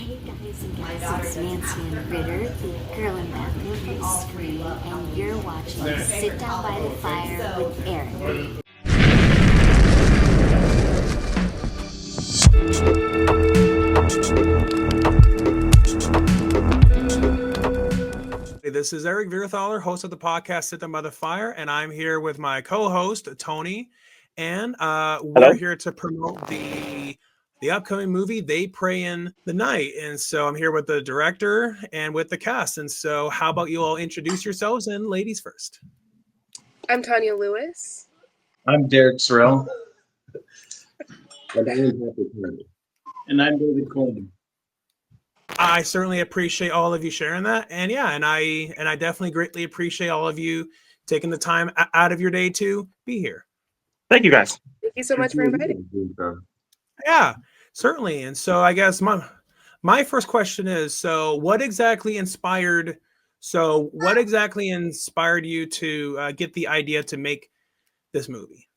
Hey guys and gals, it's Nancy and Ritter, the girl in bathroom from Scream, and you're watching Sit Down by the Fire with Eric. This is Eric Vierthaler, host of the podcast Sit Down by the Fire, and I'm here with my co-host Tony, and we're here to promote the upcoming movie They Pray in the Night. And so I'm here with the director and with the cast. And so how about you all introduce yourselves, and ladies first? I'm Tanya Lewis. I'm Derek Sorrell. And I'm Patrick Kennedy. And I'm David Coleman. I certainly appreciate all of you sharing that, and I definitely greatly appreciate all of you taking the time out of your day to be here. Thank you, guys. Thank you so much for inviting me. Yeah, certainly. And so I guess my first question is, so what exactly inspired you to get the idea to make this movie?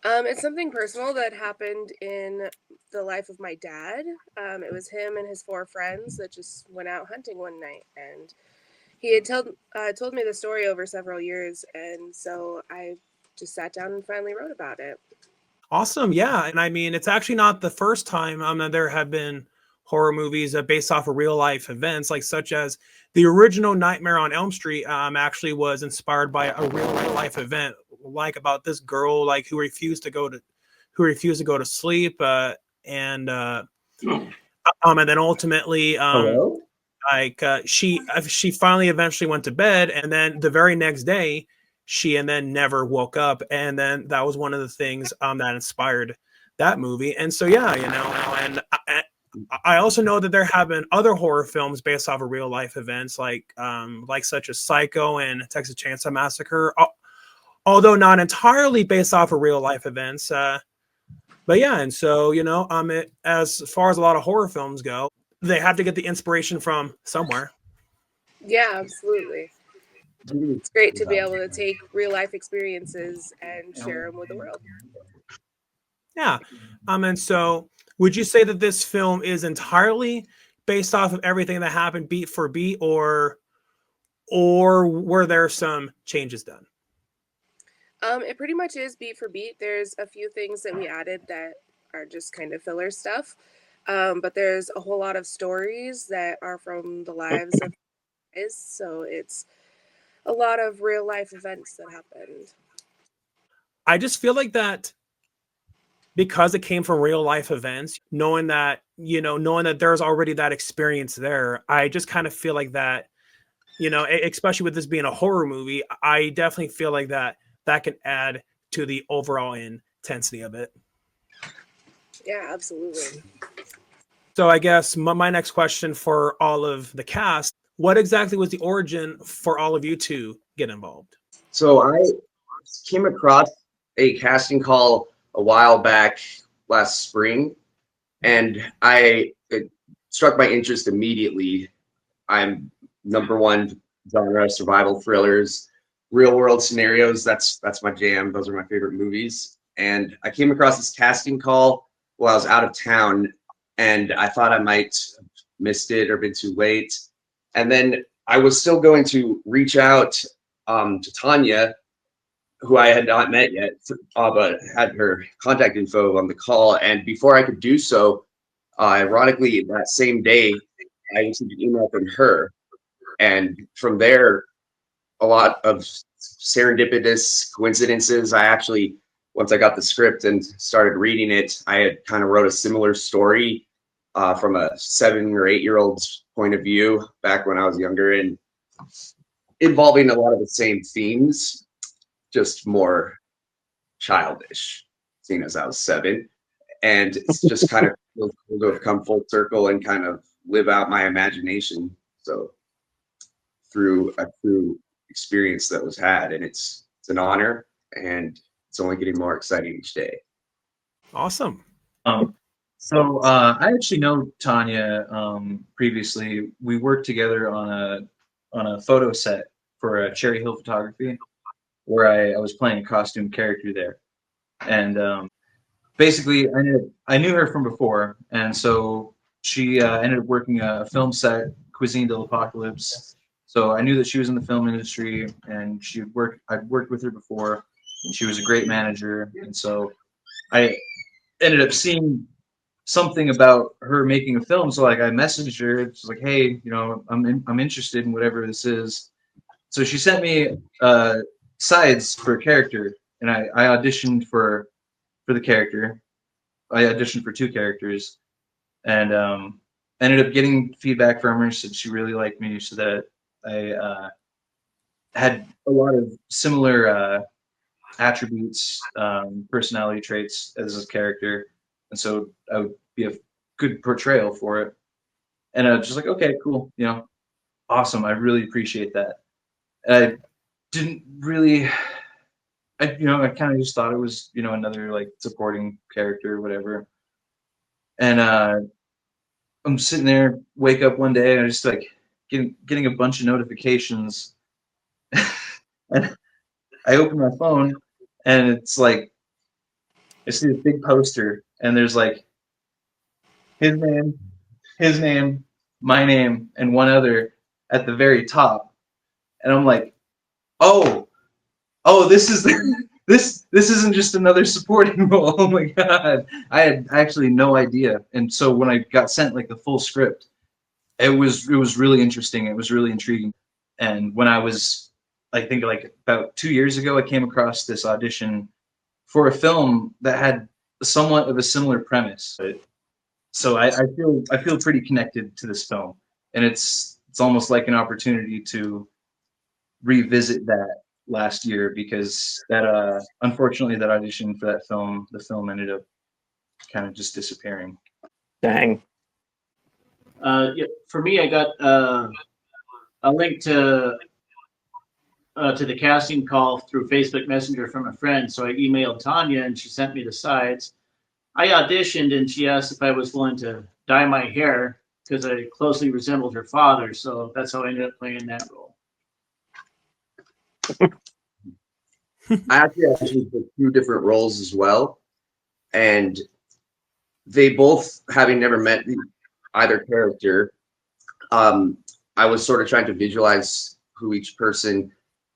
It's something personal that happened in the life of my dad. It was him and his 4 friends that just went out hunting one night, and he had told me the story over several years, and so I just sat down and finally wrote about it. Awesome. Yeah. And I mean, it's actually not the first time there have been horror movies based off of real life events, like such as the original Nightmare on Elm Street actually was inspired by a real life event, like about this girl like who refused to go to sleep and then ultimately she finally eventually went to bed, and then the very next day she never woke up, and then that was one of the things that inspired that movie. And so and I also know that there have been other horror films based off of real life events, like such as Psycho and Texas Chainsaw Massacre, although not entirely based off of real life events. But yeah, and so as far as a lot of horror films go, they have to get the inspiration from somewhere. Yeah, absolutely. It's great to be able to take real life experiences and share them with the world. Yeah. And so would you say that this film is entirely based off of everything that happened beat for beat, or were there some changes done? It pretty much is beat for beat. There's a few things that we added that are just kind of filler stuff. But there's a whole lot of stories that are from the lives of guys. So it's a lot of real life events that happened. I just feel like that because it came from real life events, knowing that there's already that experience there, I just kind of feel like that, especially with this being a horror movie, I definitely feel like that can add to the overall intensity of it. Yeah, absolutely. So I guess my next question for all of the cast, what exactly was the origin for all of you to get involved? So I came across a casting call a while back last spring, and it struck my interest immediately. I'm number one genre, survival thrillers, real world scenarios. That's my jam. Those are my favorite movies. And I came across this casting call while I was out of town, and I thought I might have missed it or been too late. And then I was still going to reach out to Tanya, who I had not met yet, but had her contact info on the call. And before I could do so, ironically, that same day, I received an email from her. And from there, a lot of serendipitous coincidences. I actually, once I got the script and started reading it, I had kind of wrote a similar story from a 7 or 8 year old's point of view back when I was younger, and involving a lot of the same themes, just more childish, seeing as I was 7. And it's just kind of cool to have come full circle and kind of live out my imagination. So through a true experience that was had, and it's an honor, and it's only getting more exciting each day. Awesome. So I actually know Tanya previously. We worked together on a photo set for Cherry Hill Photography, where I was playing a costume character there. And basically, I knew her from before, and so she ended up working a film set, Cuisine de l'Apocalypse. So I knew that she was in the film industry, and I'd worked with her before, and she was a great manager. And so I ended up seeing something about her making a film. So like I messaged her. It's like, hey, I'm interested in whatever this is. So she sent me sides for a character, and I auditioned for the character. I auditioned for 2 characters, and ended up getting feedback from her. Said she really liked me, so that I had a lot of similar attributes, personality traits as his character, and so I would be a good portrayal for it. And I was just like, okay, cool, awesome. I really appreciate that. And I didn't really, I kind of just thought it was, another like supporting character or whatever. And I'm sitting there, wake up one day, and I'm just like getting a bunch of notifications, and I open my phone, and it's like I see this big poster, and there's like his name, my name, and one other at the very top, and I'm like, oh, this is this isn't just another supporting role. Oh my god, I had actually no idea. And so when I got sent like the full script, it was really interesting. It was really intriguing. And when I was, I think like about 2 years ago, I came across this audition for a film that had somewhat of a similar premise. So I feel pretty connected to this film, and it's almost like an opportunity to revisit that last year, because that unfortunately that audition for that film, the film ended up kind of just disappearing. Dang. Yeah, for me, I got a link to the casting call through Facebook Messenger from a friend. So I emailed Tanya, and she sent me the sides. I auditioned, and she asked if I was willing to dye my hair because I closely resembled her father. So that's how I ended up playing that role. I actually auditioned for 2 different roles as well, and they both, having never met either character, I was sort of trying to visualize who each person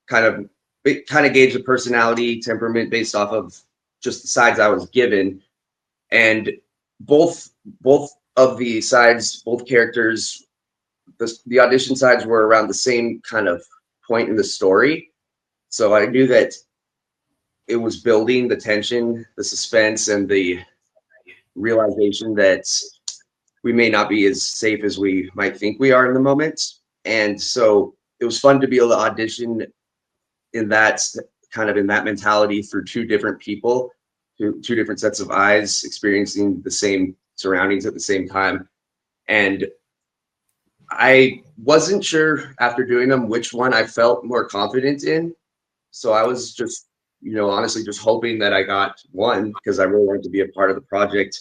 kind of gauge the personality, temperament based off of just the sides I was given, and both of the sides, both characters, the audition sides were around the same kind of point in the story. So I knew that it was building the tension, the suspense, and the realization that we may not be as safe as we might think we are in the moment. And so it was fun to be able to audition in that mentality through 2 different people, 2 different sets of eyes, experiencing the same surroundings at the same time. And I wasn't sure after doing them which one I felt more confident in. So I was just, honestly just hoping that I got one, because I really wanted to be a part of the project.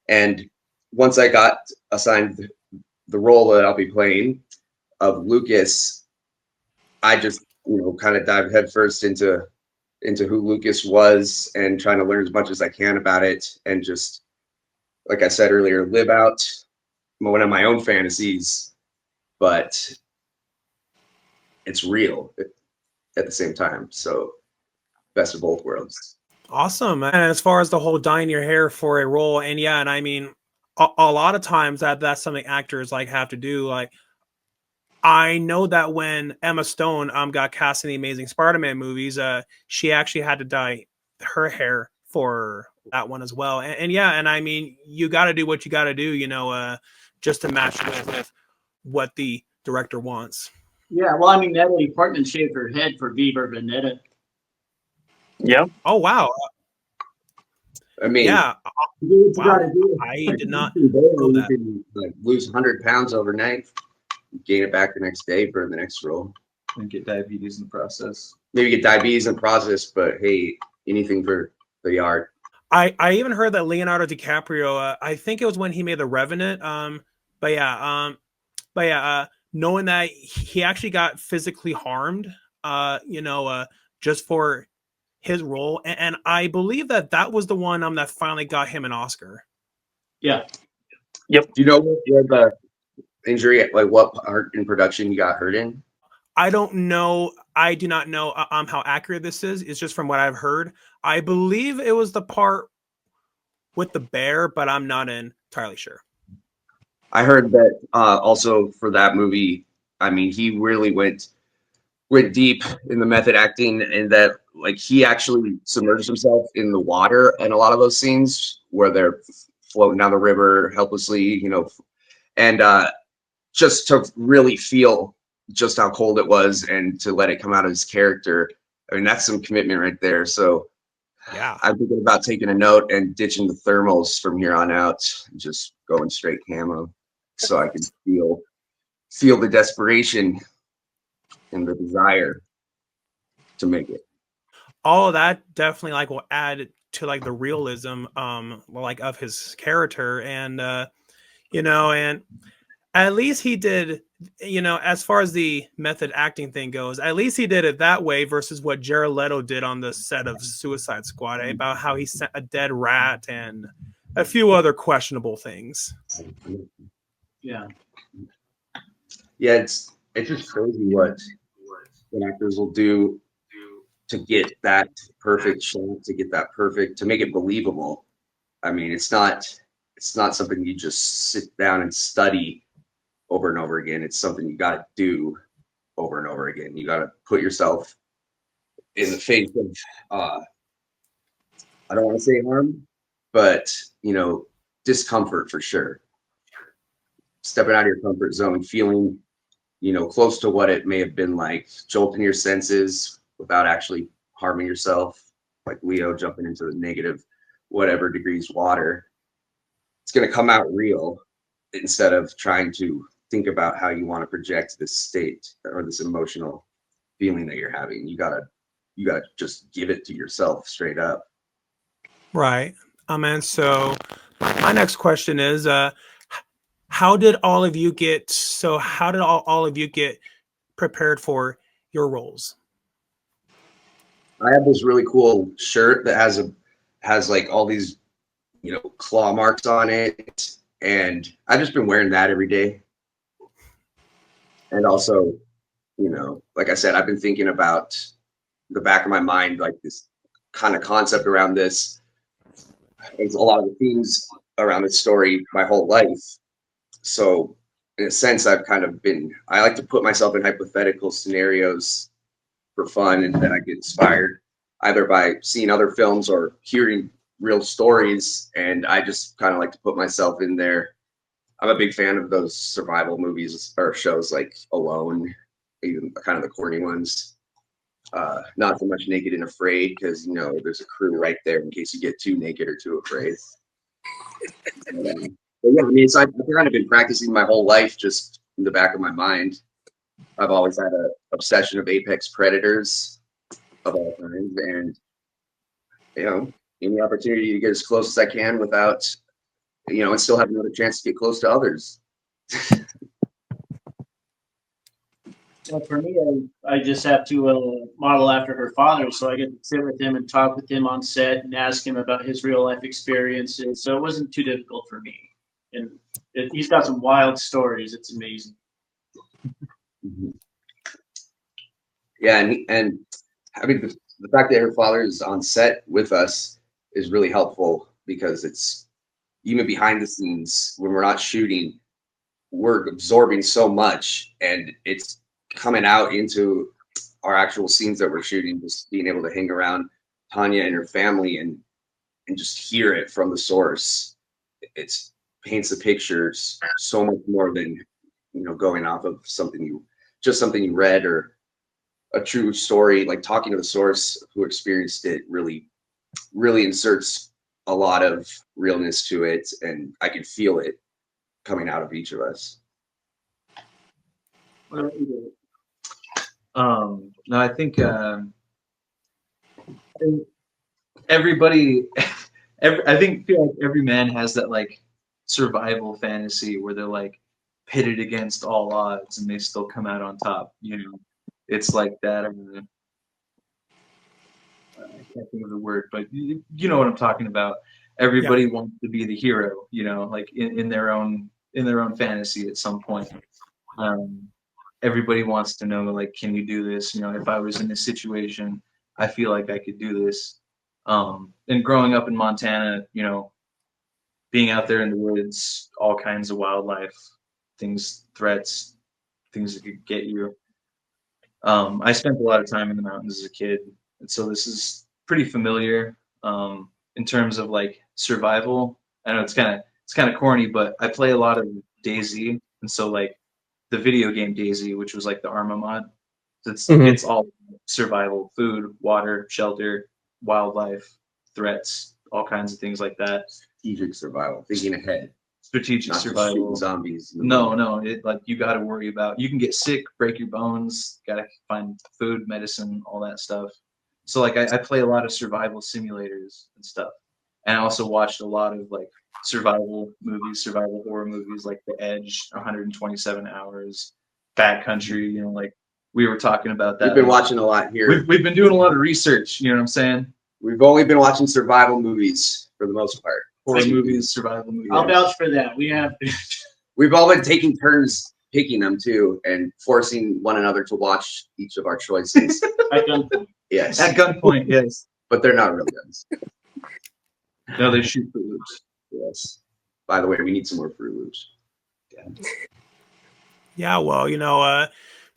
And once I got assigned the role that I'll be playing of Lucas, I just, kind of dived headfirst into who Lucas was and trying to learn as much as I can about it. And just, like I said earlier, live out one of my own fantasies, but it's real at the same time. So best of both worlds. Awesome. And as far as the whole dyeing your hair for a role, and yeah, and I mean, a lot of times that's something actors like have to do. Like, I know that when Emma Stone got cast in the Amazing Spider-Man movies, she actually had to dye her hair for that one as well. And yeah, and I mean, you got to do what you got to do, just to match with what the director wants. Yeah, well, I mean, Natalie Portman shaved her head for V for Vendetta. Yep. Oh wow. I mean, Yeah. you Wow. gotta do. I did not You know that. can, like, lose 100 pounds overnight, gain it back the next day for the next role. And get diabetes in the process. Maybe get diabetes in the process, but hey, anything for the art. I even heard that Leonardo DiCaprio, I think it was when he made The Revenant. But yeah, knowing that he actually got physically harmed, just for his role, and I believe that was the one that finally got him an Oscar. Yeah. Do you know where the injury, like what part in production you got hurt in? I don't know. I do not know how accurate this is. It's just from what I've heard. I believe it was the part with the bear, but I'm not entirely sure. I heard that also for that movie. I mean, he really went deep in the method acting, and that like he actually submerged himself in the water in a lot of those scenes where they're floating down the river helplessly, and just to really feel just how cold it was and to let it come out of his character. I mean, that's some commitment right there. So Yeah. I'm thinking about taking a note and ditching the thermals from here on out, and just going straight camo, so I can feel the desperation and the desire to make it. All of that definitely like will add to like the realism like of his character, and and at least he did, as far as the method acting thing goes, at least he did it that way versus what Jared Leto did on the set of Suicide Squad, about how he sent a dead rat and a few other questionable things. Yeah. Yeah, it's just crazy what actors will do to get that perfect shot, to make it believable. I mean, it's not something you just sit down and study over and over again. It's something you got to do over and over again. You got to put yourself in the face of I don't want to say harm, but discomfort for sure. Stepping out of your comfort zone, feeling close to what it may have been like, jolting your senses without actually harming yourself, like Leo jumping into the negative whatever degrees water. It's going to come out real, instead of trying to think about how you want to project this state or this emotional feeling that you're having. You gotta just give it to yourself straight up. Right. And so my next question is, how did all of you get prepared for your roles? I have this really cool shirt that has like all these claw marks on it, and I've just been wearing that every day. And also, like I said, I've been thinking about the back of my mind, like this kind of concept around this. It's a lot of the themes around this story my whole life. So in a sense, I like to put myself in hypothetical scenarios for fun, and then I get inspired either by seeing other films or hearing real stories. And I just kind of like to put myself in there. I'm a big fan of those survival movies or shows like Alone, even kind of the corny ones. Not so much Naked and Afraid, because there's a crew right there in case you get too naked or too afraid. But yeah, I mean, I've kind of been practicing my whole life, just in the back of my mind. I've always had an obsession of apex predators of all kinds, and any opportunity to get as close as I can without, and still have another chance to get close to others. Well, for me, I just have to model after her father, so I get to sit with him and talk with him on set and ask him about his real life experiences. So it wasn't too difficult for me, and he's got some wild stories. It's amazing. Yeah, and I mean the fact that her father is on set with us is really helpful, because it's even behind the scenes when we're not shooting, we're absorbing so much, and it's coming out into our actual scenes that we're shooting. Just being able to hang around Tanya and her family and just hear it from the source, it paints the pictures so much more than going off of something you read, or a true story. Like talking to the source who experienced it really inserts a lot of realness to it, and I can feel it coming out of each of us. What about you, No, I think everybody, feel like every man has that like survival fantasy where they're like pitted against all odds and they still come out on top. It's like that. I can't think of the word, but you know what I'm talking about. everybody wants to be the hero, you know, like in their own fantasy at some point. Everybody wants to know, like, can you do this? You know, if I was in this situation, I feel like I could do this. And growing up in Montana, you know, being out there in the woods, all kinds of wildlife, threats, things that could get you. I spent a lot of time in the mountains as a kid, and so this is pretty familiar in terms of like survival. I know it's kind of corny, but I play a lot of DayZ, and so like the video game DayZ, which was like the Arma mod, it's all survival, food, water, shelter, wildlife, threats, all kinds of things like that. Strategic survival, thinking ahead, Strategic not just survival. shooting zombies. No, it like you got to worry about. You can get sick, break your bones. Got to find food, medicine, all that stuff. So like I play a lot of survival simulators and stuff, and I also watched a lot of like survival movies, survival horror movies, like The Edge, 127 Hours, Backcountry. You know, like we were talking about that. We've been watching a lot here. We've been doing a lot of research. You know what I'm saying? We've only been watching survival movies for the most part. Horror movies, survival movies. I'll vouch for that. We've all been taking turns picking them too, and forcing one another to watch each of our choices. At gunpoint. Yes, At gunpoint, yes. but they're not real guns. No, they shoot Fruit Loops. Yes. By the way, we need some more Fruit Loops. Yeah, well, you know,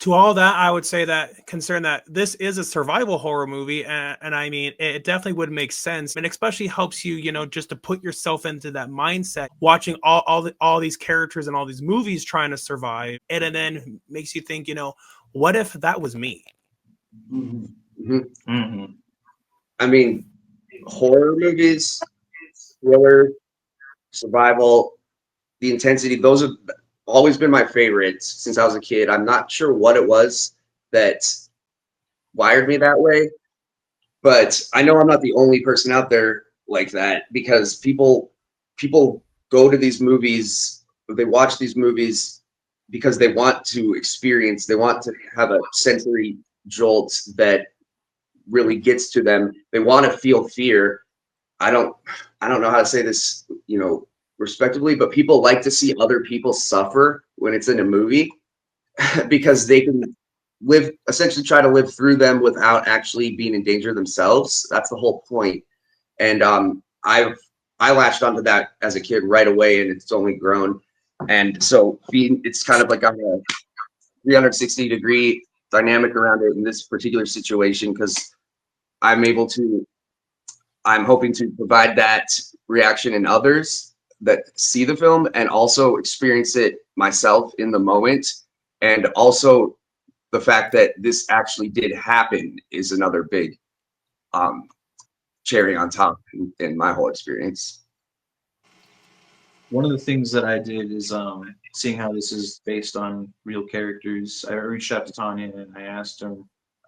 to all that, I would say that concern that this is a survival horror movie, and I mean, it definitely would make sense, and especially helps you, you know, just to put yourself into that mindset, watching all these characters and all these movies trying to survive, and then makes you think, you know, what if that was me? Mm-hmm. Mm-hmm. I mean, horror movies, thriller, survival, the intensity, those have always been my favorites since I was a kid. I'm not sure what it was that wired me that way, but I know I'm not the only person out there like that, because people go to these movies, they watch these movies because they want to experience, they want to have a sensory jolt that really gets to them. They want to feel fear. I don't know how to say this, you know, respectively, but people like to see other people suffer when it's in a movie because they can essentially try to live through them without actually being in danger themselves. That's the whole point. And I latched onto that as a kid right away, and it's only grown. And so it's kind of like on a 360-degree dynamic around it in this particular situation, because I'm hoping to provide that reaction in others that see the film and also experience it myself in the moment. And also the fact that this actually did happen is another big cherry on top in my whole experience. One of the things that I did is seeing how this is based on real characters. I reached out to Tanya and I asked her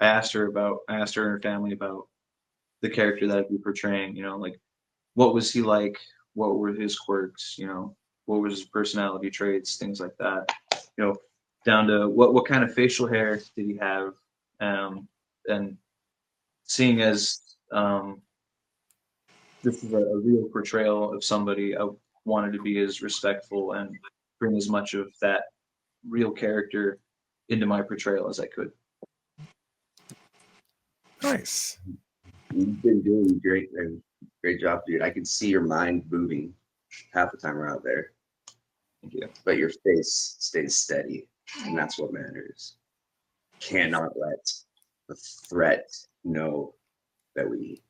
and her family about the character that I'd be portraying. You know, like, what was he like? What were his quirks? You know, what was his personality traits? Things like that. You know, down to what kind of facial hair did he have? And seeing as this is a real portrayal of somebody, I wanted to be as respectful and bring as much of that real character into my portrayal as I could. Nice. You've been doing great job, dude. I can see your mind moving half the time we're out there. Thank you. But your face stays steady, and that's what matters. Cannot let the threat know that we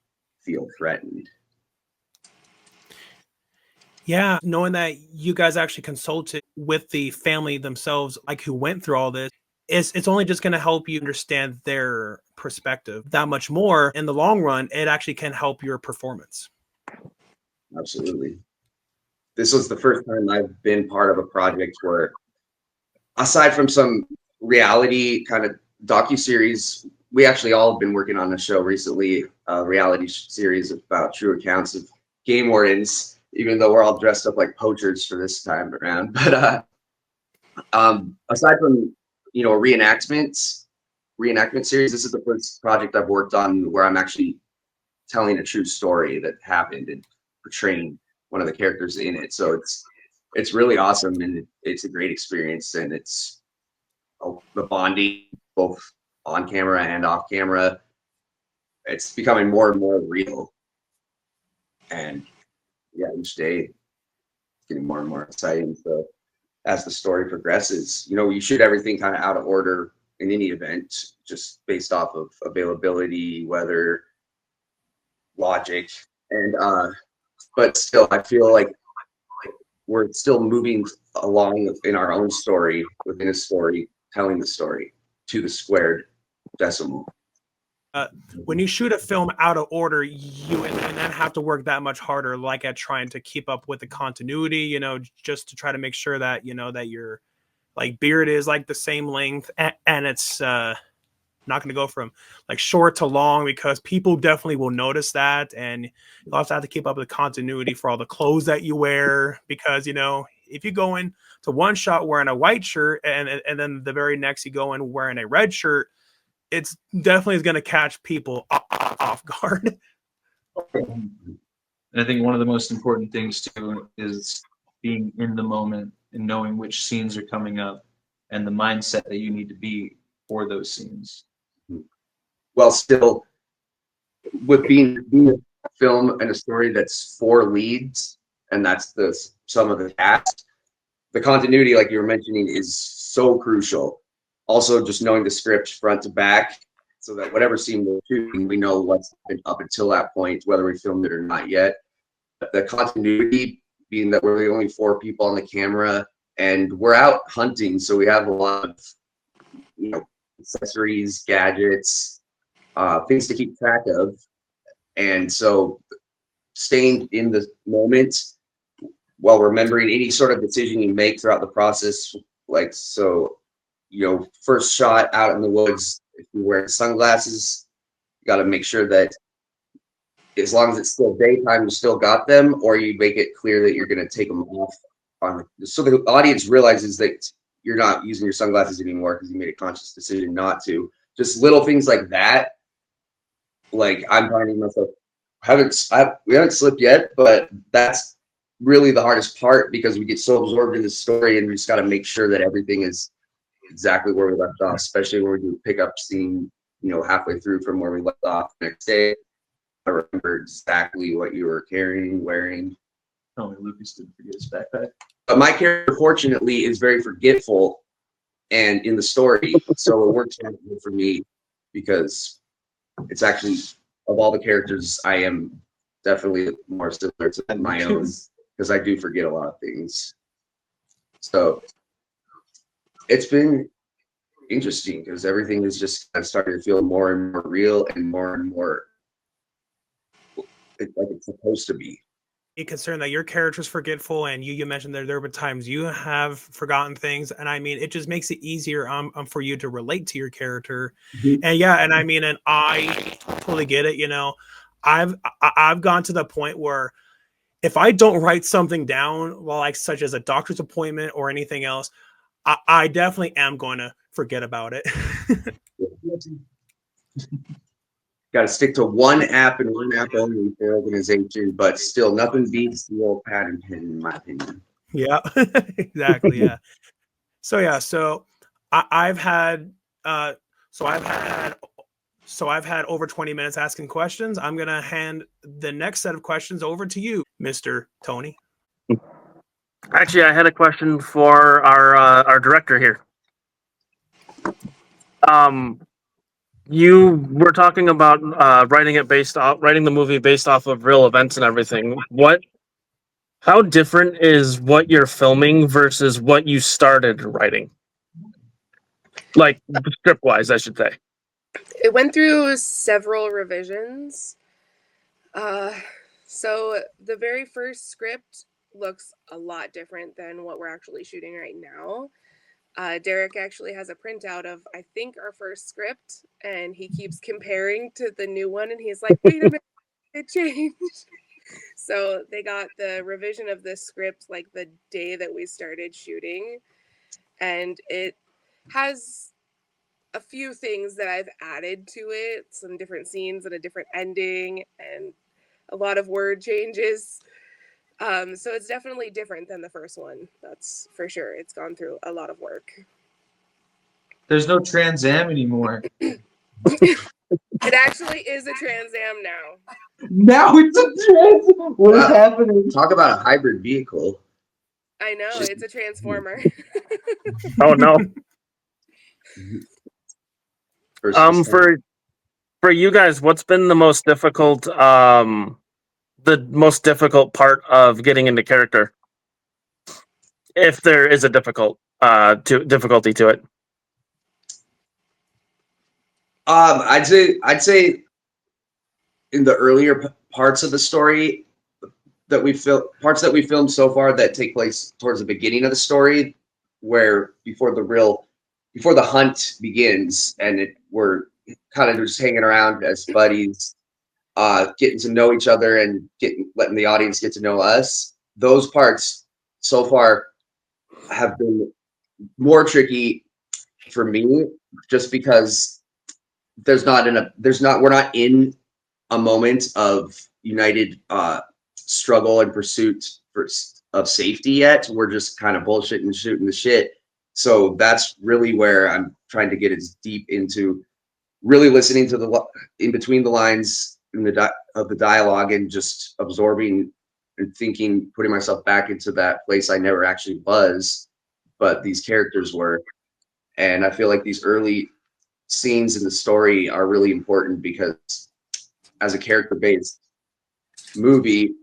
feel threatened. Yeah, knowing that you guys actually consulted with the family themselves, like who went through all this, it's only just going to help you understand their perspective that much more. In the long run, it actually can help your performance. Absolutely. This was the first time I've been part of a project where, aside from some reality kind of docuseries, we actually all have been working on a show recently, a reality series about true accounts of game wardens, even though we're all dressed up like poachers for this time around. But aside from, you know, reenactment series, this is the first project I've worked on where I'm actually telling a true story that happened. And portraying one of the characters in it. So it's really awesome, and it's a great experience, and it's the bonding both on camera and off camera. It's becoming more and more real, and yeah, each day it's getting more and more exciting. So as the story progresses, you shoot everything kind of out of order in any event, just based off of availability, weather, logic, and but still, I feel like we're still moving along in our own story, within a story, telling the story to the squared decimal. When you shoot a film out of order, you and then have to work that much harder, like at trying to keep up with the continuity, just to try to make sure that that your like beard is like the same length, and it's not going to go from like short to long, because people definitely will notice that, and you also have to keep up with the continuity for all the clothes that you wear, because if you go in to one shot wearing a white shirt and then the very next you go in wearing a red shirt, it's definitely going to catch people off guard. And I think one of the most important things too is being in the moment and knowing which scenes are coming up and the mindset that you need to be for those scenes. Well, still, with being a film and a story that's 4 leads, and that's the sum of the cast, the continuity, like you were mentioning, is so crucial. Also, just knowing the script front to back, so that whatever scene we're shooting, we know what's been up until that point, whether we filmed it or not yet. But the continuity being that we're the only 4 people on the camera, and we're out hunting, so we have a lot of accessories, gadgets, things to keep track of, and so staying in the moment while remembering any sort of decision you make throughout the process. Like, so, first shot out in the woods, if you're wearing sunglasses, you got to make sure that as long as it's still daytime, you still got them, or you make it clear that you're going to take them off so the audience realizes that you're not using your sunglasses anymore because you made a conscious decision not to. Just little things like that. Like, I'm finding myself we haven't slipped yet, but that's really the hardest part, because we get so absorbed in the story, and we just got to make sure that everything is exactly where we left off, especially when we do a pickup scene, halfway through from where we left off the next day. I remember exactly what you were carrying, wearing. Only Lucas didn't forget his backpack. But my character, fortunately, is very forgetful and in the story, so it works out good for me, because it's actually, of all the characters, I am definitely more similar to my own, because I do forget a lot of things. So it's been interesting, because everything is just kind of starting to feel more and more real and more like it's supposed to be. Concerned that your character's forgetful, and you mentioned there have been times you have forgotten things, and I mean, it just makes it easier for you to relate to your character. Mm-hmm. And I mean, and I totally get it. I've gone to the point where if I don't write something down, well, like such as a doctor's appointment or anything else, I definitely am going to forget about it. Got to stick to one app and one app only for organization, but still nothing beats the old pad and pen, in my opinion. Yeah, exactly. Yeah. So I've had over 20 minutes asking questions. I'm gonna hand the next set of questions over to you, Mr. Tony. Actually, I had a question for our director here. You were talking about writing the movie based off of real events and everything. How different is what you're filming versus what you started writing? Like script wise, I should say. It went through several revisions. So the very first script looks a lot different than what we're actually shooting right now. Derek actually has a printout of, I think, our first script, and he keeps comparing to the new one, and he's like, wait a minute, it changed. So they got the revision of this script like the day that we started shooting, and it has a few things that I've added to it, some different scenes and a different ending, and a lot of word changes. So it's definitely different than the first one. That's for sure. It's gone through a lot of work. There's no Trans Am anymore. It actually is a Trans Am now. Now it's a Trans Am. What is Wow. happening? Talk about a hybrid vehicle. I know, it's a transformer. Oh no. Versus For you guys, what's been the most difficult part of getting into character? If there is a difficulty to it. I'd say in the earlier parts of the story that we filmed so far that take place towards the beginning of the story, where before the hunt begins, and we're kind of just hanging around as buddies, getting to know each other and letting the audience get to know us. Those parts so far have been more tricky for me, just because we're not in a moment of united struggle and pursuit of safety yet. We're just kind of bullshitting and shooting the shit. So that's really where I'm trying to get as deep into really listening to in between the lines of the dialogue, and just absorbing and thinking, putting myself back into that place I never actually was, but these characters were. And I feel like these early scenes in the story are really important, because as a character-based movie,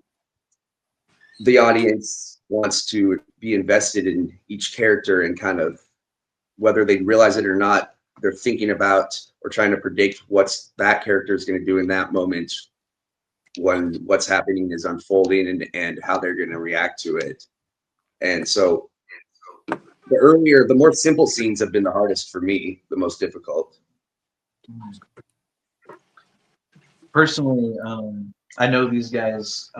the audience wants to be invested in each character, and kind of, whether they realize it or not, they're thinking about or trying to predict what's that character is going to do in that moment when what's happening is unfolding, and how they're going to react to it. And so the more simple scenes have been the hardest for me, the most difficult. Personally, I know these guys.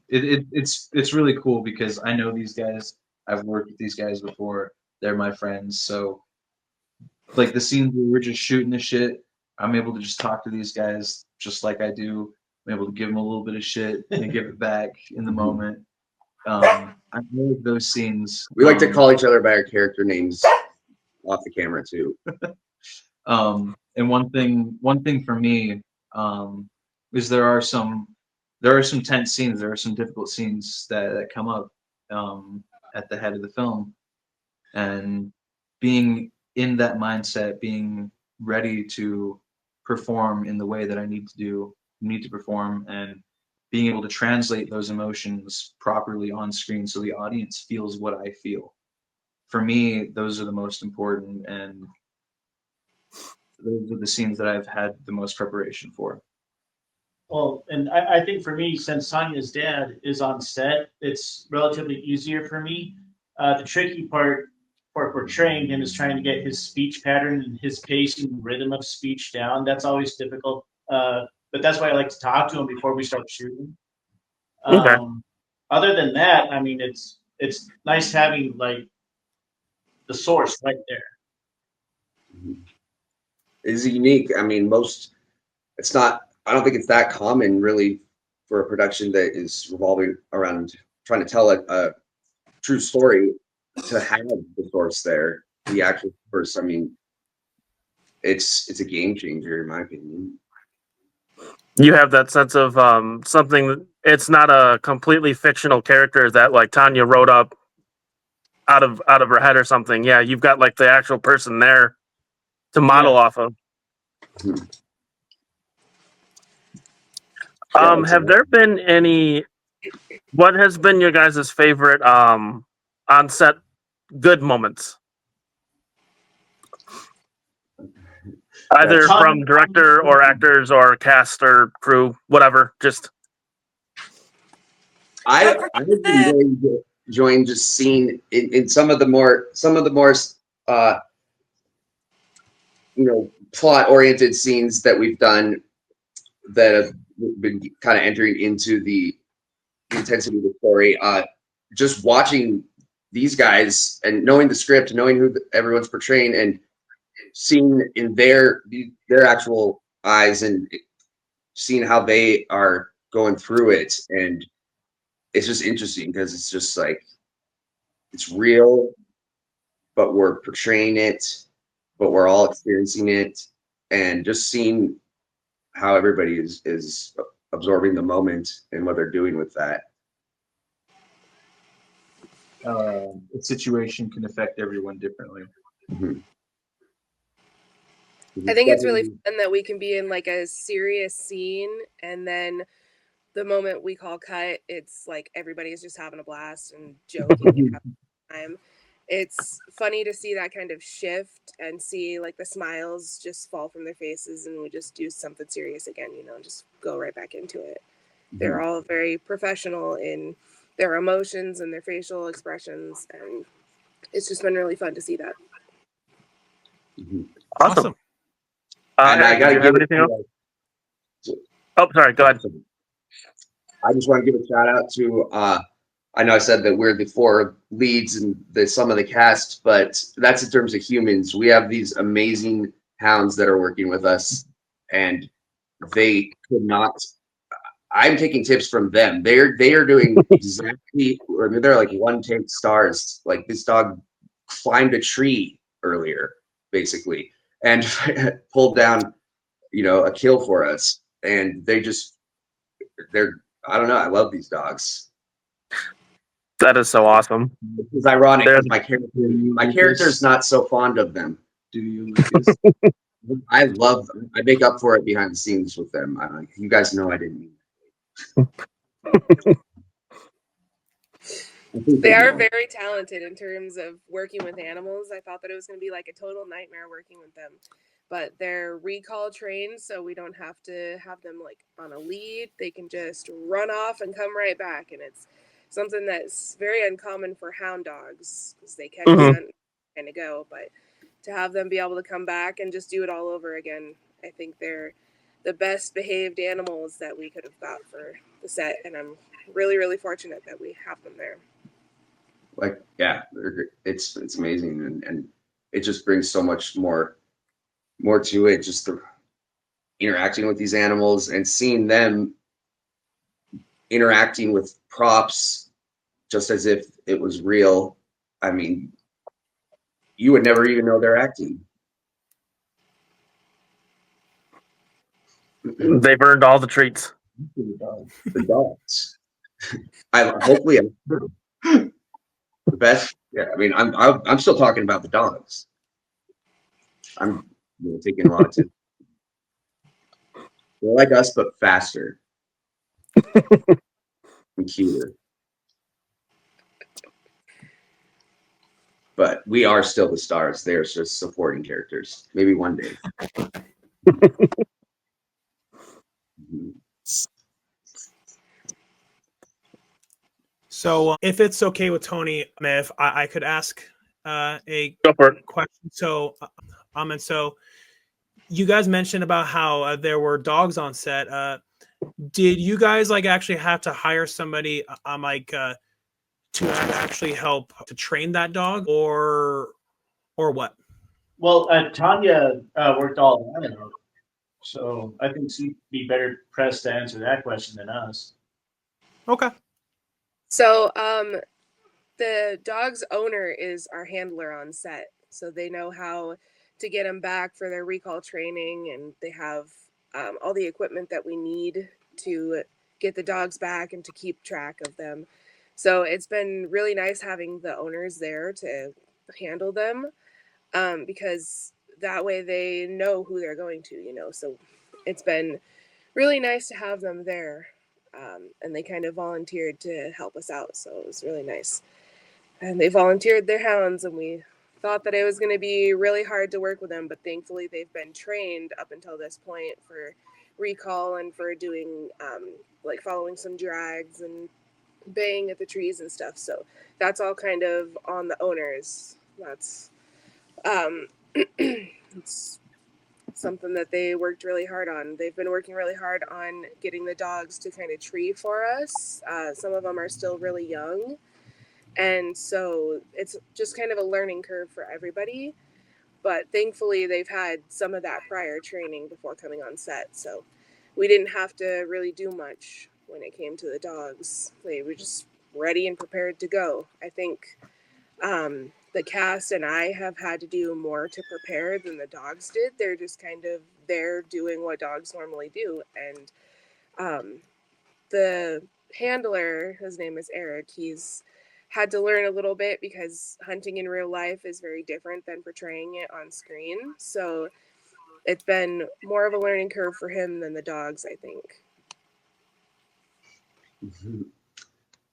It's really cool because I know these guys. I've worked with these guys before. They're my friends. So, like the scenes where we're just shooting the shit, I'm able to just talk to these guys just like I do. I'm able to give them a little bit of shit and give it back in the moment. I know those scenes. We like to call each other by our character names off the camera too. And one thing for me is there are some tense scenes, there are some difficult scenes that come up at the head of the film, and being in that mindset, being ready to perform in the way that I need to perform, and being able to translate those emotions properly on screen so the audience feels what I feel. For me, those are the most important, and those are the scenes that I've had the most preparation for. Well, and I think for me, since Tanya's dad is on set, it's relatively easier for me. The tricky part for portraying him is trying to get his speech pattern and his pace and rhythm of speech down. That's always difficult. But that's why I like to talk to him before we start shooting. Okay. Other than that, I mean, it's nice having like the source right there. It's unique. I mean, I don't think it's that common really for a production that is revolving around trying to tell a true story, to have the source there, the actual source. I mean, it's a game changer in my opinion. You have that sense of something. It's not a completely fictional character that like Tanya wrote up out of her head or something. Yeah, you've got like the actual person there to model off of. Have there been any? What has been your guys' favorite on set good moments? Either from director or actors or cast or crew, whatever. Just I've been enjoying just seeing in some of the more plot oriented scenes that we've done that have been kind of entering into the intensity of the story. Just watching these guys and knowing the script, knowing who everyone's portraying, and seeing in their actual eyes, and seeing how they are going through it, and it's just interesting because it's just like it's real, but we're portraying it, but we're all experiencing it, and just seeing how everybody is absorbing the moment and what they're doing with that. A situation can affect everyone differently. Mhm. I think it's really fun that we can be in like a serious scene, and then the moment we call cut, it's like everybody's just having a blast and joking and having a time. It's funny to see that kind of shift and see like the smiles just fall from their faces, and we just do something serious again, you know, just go right back into it. They're all very professional in their emotions and their facial expressions, and it's just been really fun to see that. Awesome. And I Eric, gotta do you have give anything else? Oh, sorry. Go ahead. I just want to give a shout out to I know I said that we're the 4 leads and some of the cast, but that's in terms of humans. We have these amazing hounds that are working with us, and they could not. I'm taking tips from them. They are doing exactly, or they're like one take stars. Like this dog climbed a tree earlier, basically, and pulled down, a kill for us. And they're, I don't know. I love these dogs. That is so awesome. It's ironic They're- because my character's not so fond of them. Do you, Lucas? I love them. I make up for it behind the scenes with them. You guys know I didn't mean that. They are very talented in terms of working with animals. I thought that it was going to be like a total nightmare working with them, but they're recall trained, so we don't have to have them like on a lead. They can just run off and come right back, and it's something that's very uncommon for hound dogs because they catch Mhm. scent and kind of go. But to have them be able to come back and just do it all over again, I think they're the best behaved animals that we could have got for the set, and I'm really, really fortunate that we have them there. Like, yeah, it's amazing, and it just brings so much more to it. Just the interacting with these animals and seeing them interacting with props just as if it was real. I mean, you would never even know they're acting. They've earned all the treats. The dogs. Hopefully I'm the best. Yeah, I mean, I'm still talking about the dogs. I'm taking a lot of time. They're like us, but faster and cuter. But we are still the stars. They're just supporting characters. Maybe one day. So, if it's okay with Tony, if I could ask a Go for it. question. So, and so you guys mentioned about how there were dogs on set. Did you guys like actually have to hire somebody to actually help to train that dog, or what? Well, Tanya worked all that out, so I think she'd be better pressed to answer that question than us. Okay. So, the dog's owner is our handler on set, so they know how to get them back for their recall training, and they have all the equipment that we need to get the dogs back and to keep track of them. So it's been really nice having the owners there to handle them, because that way they know who they're going to, So it's been really nice to have them there, and they kind of volunteered to help us out, so it was really nice. And they volunteered their hounds, and we thought that it was going to be really hard to work with them, but thankfully they've been trained up until this point for recall and for doing like following some drags and baying at the trees and stuff. So that's all kind of on the owners. That's it's something that they worked really hard on. They've been working really hard on getting the dogs to kind of tree for us. Some of them are still really young, and so it's just kind of a learning curve for everybody. But thankfully, they've had some of that prior training before coming on set. So we didn't have to really do much when it came to the dogs. They were just ready and prepared to go. I think the cast and I have had to do more to prepare than the dogs did. They're just kind of there doing what dogs normally do. And the handler, his name is Eric, he's had to learn a little bit because hunting in real life is very different than portraying it on screen. So it's been more of a learning curve for him than the dogs, I think.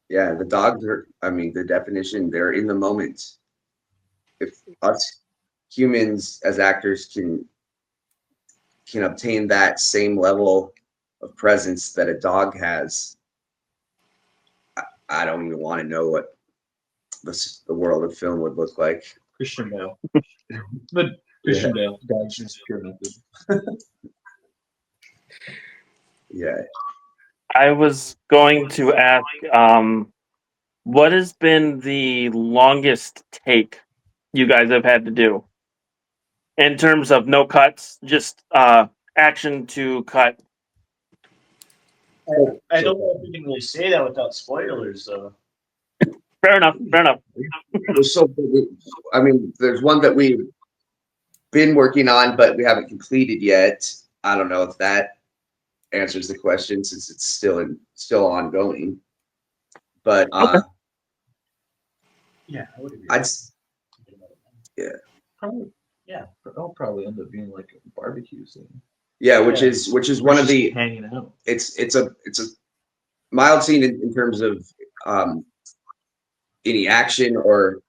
Yeah, the dogs are, I mean, the definition, they're in the moment. If us humans as actors can obtain that same level of presence that a dog has, I don't even want to know what the world of film would look like. Christian Bale. But Christian Bale, God's just pure method. Yeah. I was going to ask, what has been the longest take you guys have had to do in terms of no cuts, just action to cut? I don't know if we can really say that without spoilers, though. Fair enough. Fair enough. So, I mean, there's one that we've been working on, but we haven't completed yet. I don't know if that answers the question since it's still ongoing. But Okay. Yeah, I would agree. Probably, Yeah. I'll probably end up being like a barbecue scene. Yeah, which is one of Just the hanging out. it's a mild scene in terms of any action or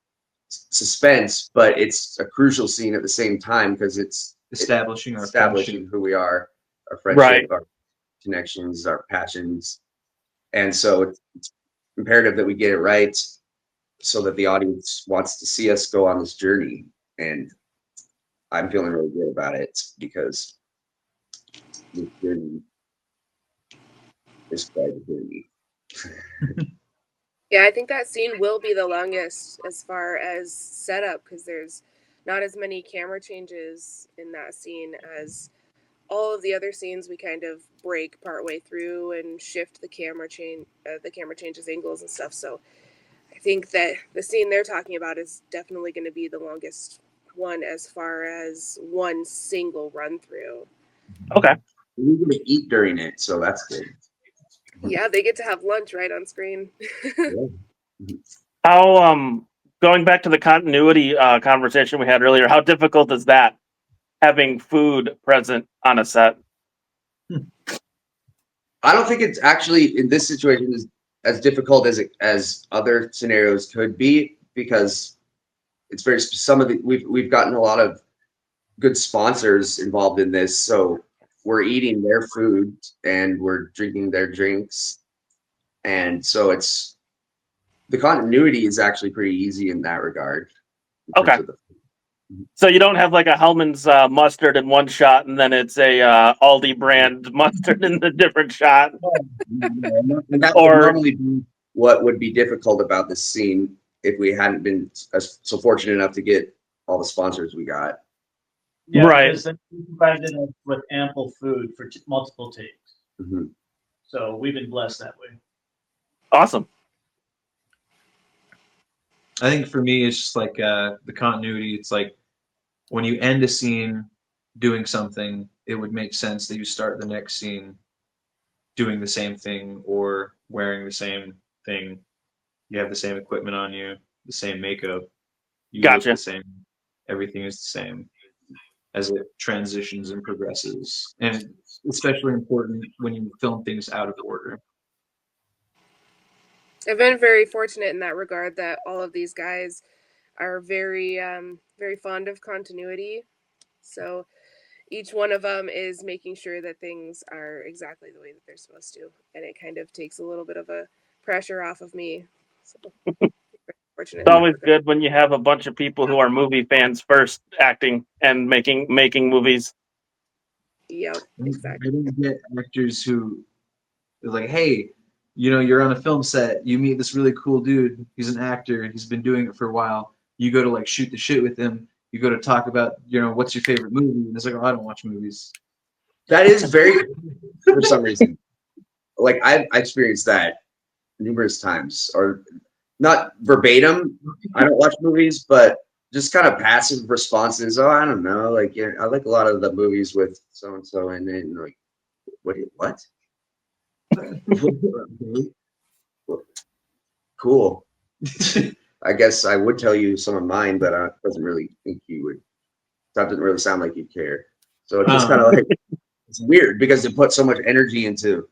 suspense, but it's a crucial scene at the same time because it's Establishing our establishing friendship. who we are, our friendship, Right. our connections, our passions, and so it's imperative that we get it right so that the audience wants to see us go on this journey. And I'm feeling really good about it because this journey is quite a journey. Yeah, I think that scene will be the longest as far as setup because there's not as many camera changes in that scene as all of the other scenes. We kind of break partway through and shift the camera changes angles and stuff. So I think that the scene they're talking about is definitely going to be the longest one as far as one single run through. Okay. We're going to eat during it, so that's good. Yeah, they get to have lunch right on screen. How going back to the continuity conversation we had earlier, how difficult is that having food present on a set? I don't think it's actually in this situation as difficult as other scenarios could be because it's very some of the we've gotten a lot of good sponsors involved in this, so we're eating their food and we're drinking their drinks, and so it's the continuity is actually pretty easy in that regard. In terms Okay. of So you don't have like a Hellman's mustard in one shot, and then it's a Aldi brand mustard in a different shot. and that Or- would normally be what would be difficult about this scene if we hadn't been so fortunate enough to get all the sponsors we got. Yeah, Right. because then we provided us with ample food for multiple takes. Mhm. So we've been blessed that way. Awesome. I think for me, it's just like the continuity. It's like when you end a scene doing something, it would make sense that you start the next scene doing the same thing or wearing the same thing. You have the same equipment on you, the same makeup. You look Gotcha. the same. Everything is the same as it transitions and progresses. And it's especially important when you film things out of order. I've been very fortunate in that regard that all of these guys are very, very fond of continuity. So each one of them is making sure that things are exactly the way that they're supposed to, and it kind of takes a little bit of a pressure off of me. So fortunate. It's always good when you have a bunch of people who are movie fans first acting and making movies. Yep, exactly. I don't get actors who are like, hey, you know, you're on a film set, you meet this really cool dude, he's an actor, he's been doing it for a while, you go to like shoot the shit with him, you go to talk about, you know, what's your favorite movie, and it's like, oh, I don't watch movies. That is very for some reason. like I experienced that numerous times, or not verbatim. I don't watch movies, but just kind of passive responses. Oh, I don't know. Like, yeah, I like a lot of the movies with so and so, and then like, what? Cool. I guess I would tell you some of mine, but I doesn't really think you would. That doesn't really sound like you'd care. So it's just kind of like it's weird because they put so much energy into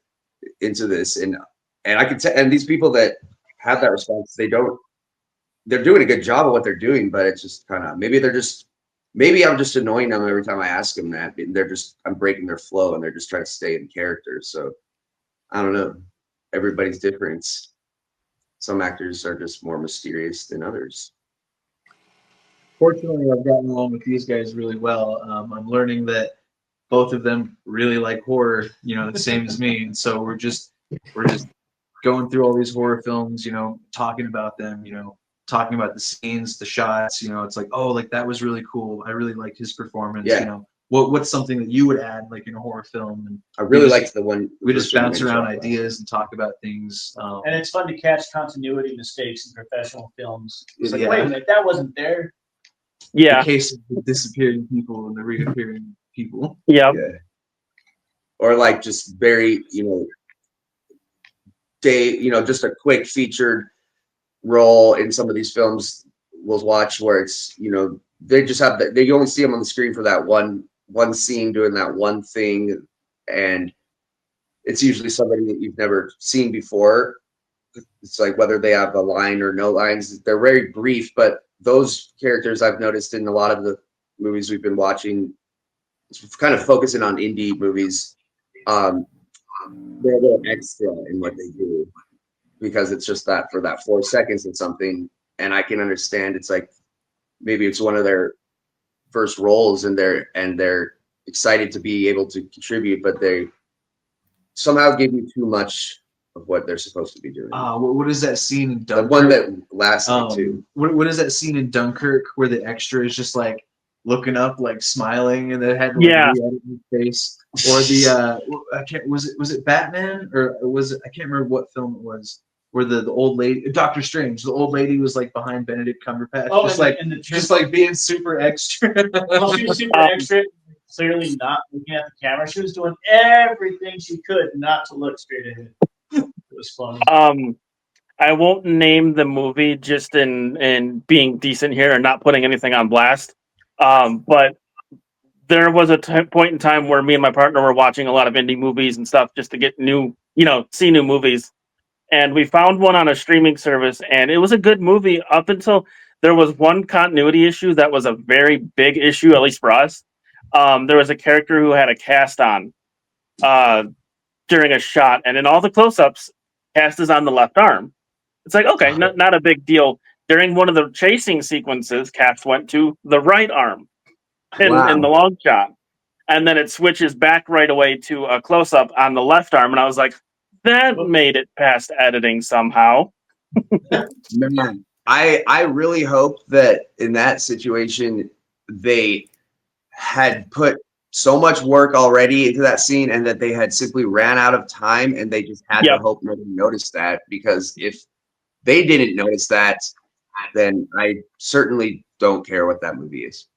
this, and I can tell. And these people that have that response, they're doing a good job of what they're doing, but it's just kind of maybe I'm just annoying them every time I ask them that. I'm breaking their flow, and they're just trying to stay in character. So I don't know. Everybody's different. Some actors are just more mysterious than others. Fortunately, I've gotten along with these guys really well. I'm learning that both of them really like horror, the same as me, and so we're just going through all these horror films, talking about them, talking about the scenes, the shots. It's like, oh, like that was really cool. I really liked his performance. Yeah. What's something that you would add, like in a horror film? And I really liked the one we just bounce around ideas and talk about things. And it's fun to catch continuity mistakes in professional films. It's like, Yeah. wait a minute, that wasn't there. Yeah. The case of the disappearing people and the reappearing people. Yeah. Yeah. Or like just very, just a quick featured role in some of these films we'll watch where it's, they just have that, you only see them on the screen for that one scene doing that one thing, and it's usually somebody that you've never seen before. It's like whether they have a line or no lines, they're very brief, but those characters I've noticed in a lot of the movies we've been watching, kind of focusing on indie movies, they're a little extra in what they do because it's just that for that 4 seconds and something. And I can understand it's like maybe it's one of their first roles and they're excited to be able to contribute, but they somehow give you too much of what they're supposed to be doing. What is that scene in The Dunkirk? one that lasted too. What is that scene in Dunkirk where the extra is just like looking up, like smiling, and they had to Yeah. re-edit his face? Or the was it Batman, or was it, I can't remember what film it was, where the old lady, Doctor Strange, the old lady was like behind Benedict Cumberbatch, just like being super extra. Well, she was super extra, clearly not looking at the camera. She was doing everything she could not to look straight ahead. It was funny. I won't name the movie just in being decent here and not putting anything on blast. But there was a point in time where me and my partner were watching a lot of indie movies and stuff just to get see new movies. And we found one on a streaming service, and it was a good movie up until there was one continuity issue that was a very big issue, at least for us. There was a character who had a cast on during a shot, and in all the close-ups, cast is on the left arm. It's like, okay, not a big deal. During one of the chasing sequences, cast went to the right arm in the long shot. And then it switches back right away to a close-up on the left arm, and I was like, that made it past editing somehow. Man, I really hope that in that situation they had put so much work already into that scene and that they had simply ran out of time and they just had to hope nobody noticed that, because if they didn't notice that, then I certainly don't care what that movie is.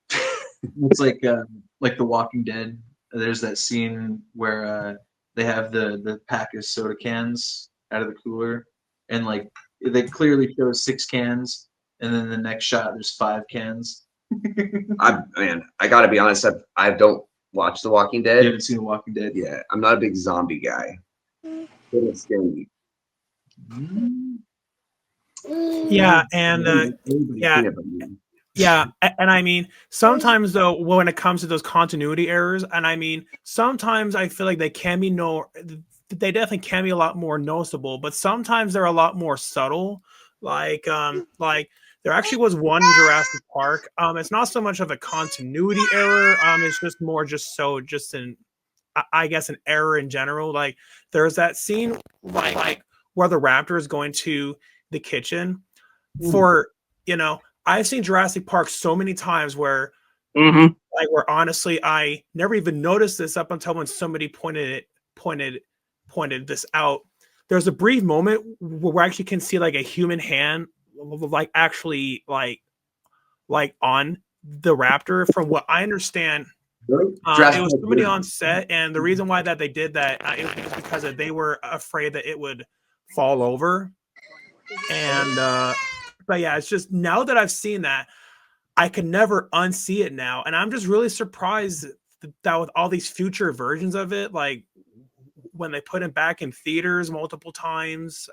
It's like The Walking Dead. There's that scene where they have the pack of soda cans out of the cooler, and like they clearly show 6 cans, and then the next shot there's 5 cans. I gotta be honest, I don't watch The Walking Dead. You haven't seen The Walking Dead? Yeah, I'm not a big zombie guy. It scare me. Yeah, and yeah, and I mean, sometimes though, when it comes to those continuity errors, and I mean, sometimes I feel like they definitely can be a lot more noticeable, but sometimes they're a lot more subtle. Like there actually was one in Jurassic Park. It's not so much of a continuity error. It's just more I guess an error in general. Like there's that scene like where the raptor is going to the kitchen for, I've seen Jurassic Park so many times where where honestly I never even noticed this up until when somebody pointed pointed this out. There's a brief moment where we actually can see like a human hand, like actually like on the raptor. From what I understand, Really? it was somebody on set, and the reason why that they did that it was because that they were afraid that it would fall over. And but yeah, it's just now that I've seen that, I can never unsee it now, and I'm just really surprised that with all these future versions of it, like when they put it back in theaters multiple times,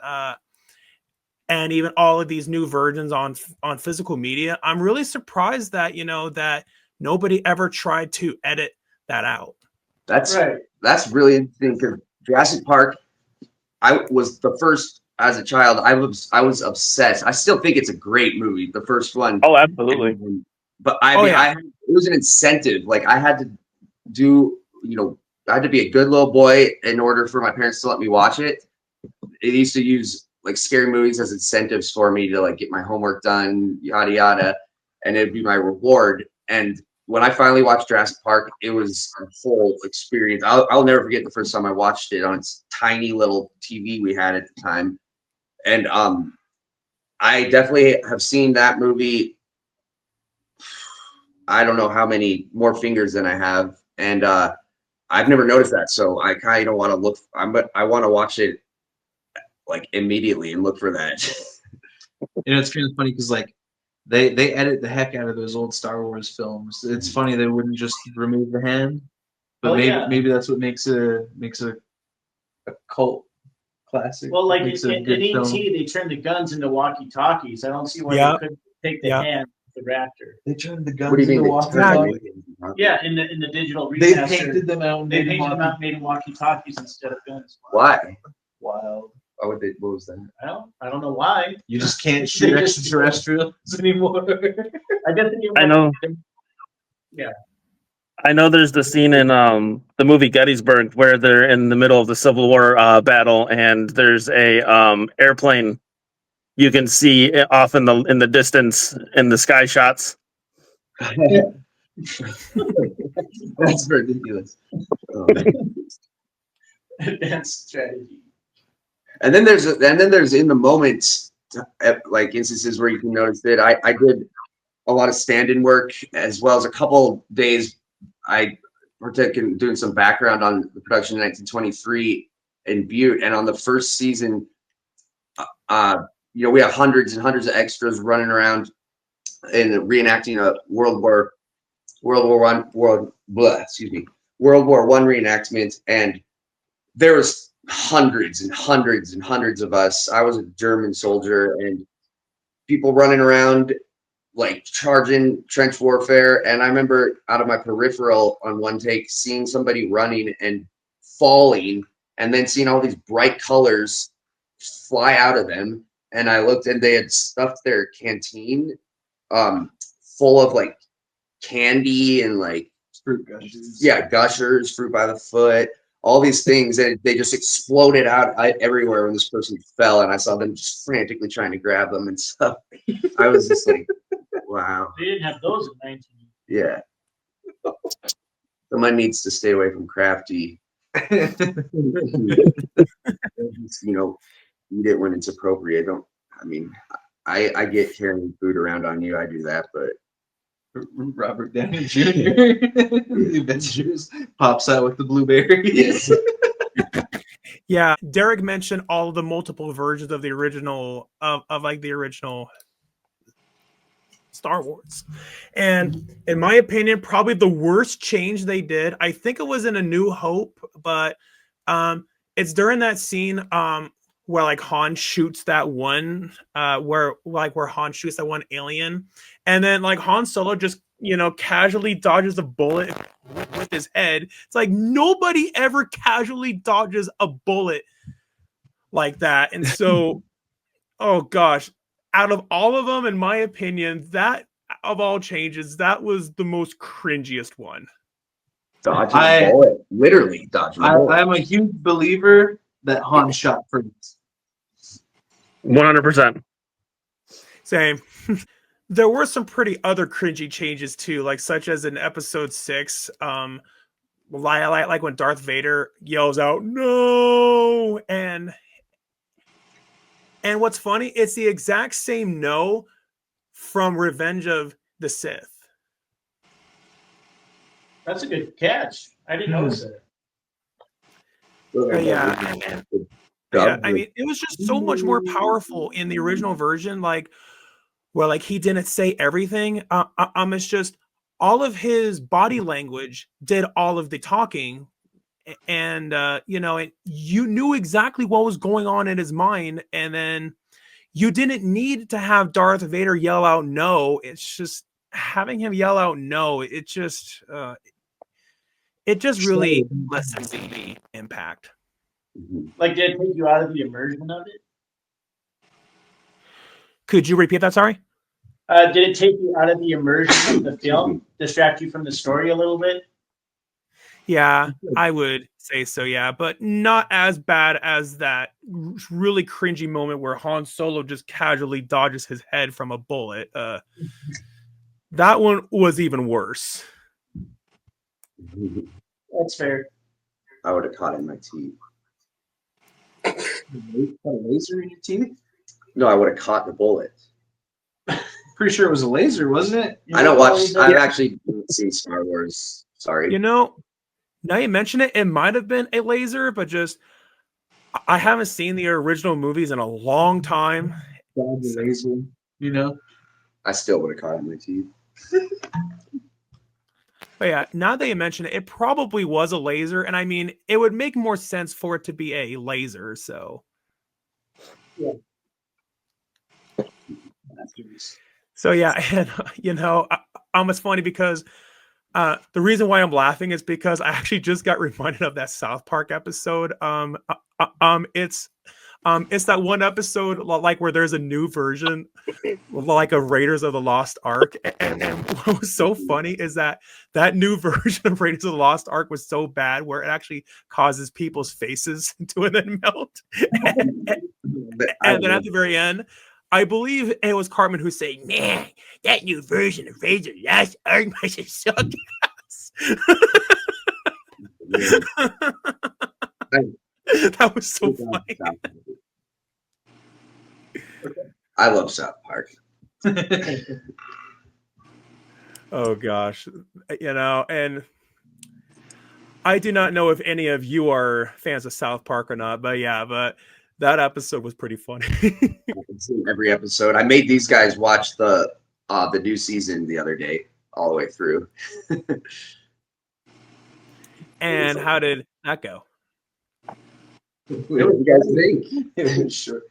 and even all of these new versions on physical media, I'm really surprised that that nobody ever tried to edit that out. That's Right. that's really interesting because Jurassic Park, I was the first as a child. I was obsessed. I still think it's a great movie, the first one. Oh, absolutely. But I Oh, mean, yeah. it was an incentive. Like I had to do, I had to be a good little boy in order for my parents to let me watch it. It used to use like scary movies as incentives for me to like get my homework done, yada yada, and it'd be my reward. And when I finally watched Jurassic Park, it was a whole experience. I'll never forget the first time I watched it on its tiny little TV we had at the time. And I definitely have seen that movie. I don't know how many more fingers than I have, and I've never noticed that. So I kind of want to look. I want to watch it like immediately and look for that. It's kind of funny because like they edit the heck out of those old Star Wars films. It's funny they wouldn't just remove the hand, but Oh, maybe yeah. maybe that's what makes a cult classic. Well, like Makes in a good film. ET, they turned the guns into walkie-talkies. I don't see why Yeah. they couldn't take the Yeah. hand of the raptor. They turned the What do guns you mean? into They walkie-talkies. Yeah, in the digital They remaster, painted them out. And they made them painted them out walkie- and made them walkie-talkies instead of guns. Why? Wild. Why would they? What was that? I don't know why. You just can't shoot They just- extraterrestrials anymore. I guess if you I know. Yeah. I know there's the scene in the movie Gettysburg where they're in the middle of the Civil War battle, and there's a airplane you can see it off in the distance in the sky shots. That's ridiculous. Advanced strategy. And then there's in the moments like instances where you can notice that I did a lot of stand-in work as well as a couple days I partook in doing some background on the production in 1923 in Butte, and on the first season, we have hundreds and hundreds of extras running around and reenacting a World War One reenactment, and there was hundreds and hundreds and hundreds of us. I was a German soldier, and people running around like charging trench warfare. And I remember out of my peripheral on one take seeing somebody running and falling, and then seeing all these bright colors fly out of them. And I looked, and they had stuffed their canteen full of like candy and like Fruit gushers. yeah, gushers, fruit by the foot, all these things, and they just exploded out everywhere when this person fell, and I saw them just frantically trying to grab them and stuff. I was just like, wow, They didn't have those in 19. yeah. Someone needs to stay away from crafty. Eat it when it's appropriate. I get carrying food around on you. I do that, but Robert Downey Jr. The Avengers pops out with the blueberries. Yeah, Derek mentioned all of the multiple versions of the original of like the original Star Wars. And in my opinion, probably the worst change they did, I think it was in A New Hope, but it's during that scene where like Han shoots that one where Han shoots that one alien, and then like Han Solo just casually dodges a bullet with his head. It's like nobody ever casually dodges a bullet like that. And so oh gosh, out of all of them, in my opinion, that of all changes, that was the most cringiest one. dodging a bullet, literally dodging a bullet. I'm a huge believer that Han shot first. 100%. Same. There were some pretty other cringy changes too, like such as in episode 6, like when Darth Vader yells out "No," and what's funny, it's the exact same "No" from Revenge of the Sith. That's a good catch. I didn't notice that. Yeah, I mean, it was just so much more powerful in the original version, like where like he didn't say everything. It's just all of his body language did all of the talking, and you know, and you knew exactly what was going on in his mind, and then you didn't need to have Darth Vader yell out "No." It's just having him yell out "No." It just really lessens the impact. Like, did it take you out of the immersion of it? Could you repeat that? Sorry. Did it take you out of the immersion of the film? Distract you from the story a little bit? Yeah, I would say so. Yeah, but not as bad as that really cringy moment where Han Solo just casually dodges his head from a bullet. That one was even worse. That's fair. I would have caught it in my teeth. Got a laser in your teeth? No, I would have caught the bullet. Pretty sure it was a laser, wasn't it? I don't watch. I've actually seen Star Wars. Sorry. You know, now you mention it, it might have been a laser, but just I haven't seen the original movies in a long time. The laser, you know. I still would have caught it in my teeth. But yeah, now that you mention it, it probably was a laser, and I mean, it would make more sense for it to be a laser. So, Yeah. so yeah, and you know, it's funny because the reason why I'm laughing is because I actually just got reminded of that South Park episode. It's that one episode like where there's a new version, like of Raiders of the Lost Ark, and what was so funny is that new version of Raiders of the Lost Ark was so bad where it actually causes people's faces to then melt, and then at the very end, I believe it was Cartman who's saying, "Man, that new version of Raiders of the Lost Ark must have sucked ass." That was so funny. I love South Park. Oh gosh, you know, and I do not know if any of you are fans of South Park or not, but yeah, but that episode was pretty funny. I've seen every episode. I made these guys watch the new season the other day, all the way through. And how did that go? What do you guys think? Sure.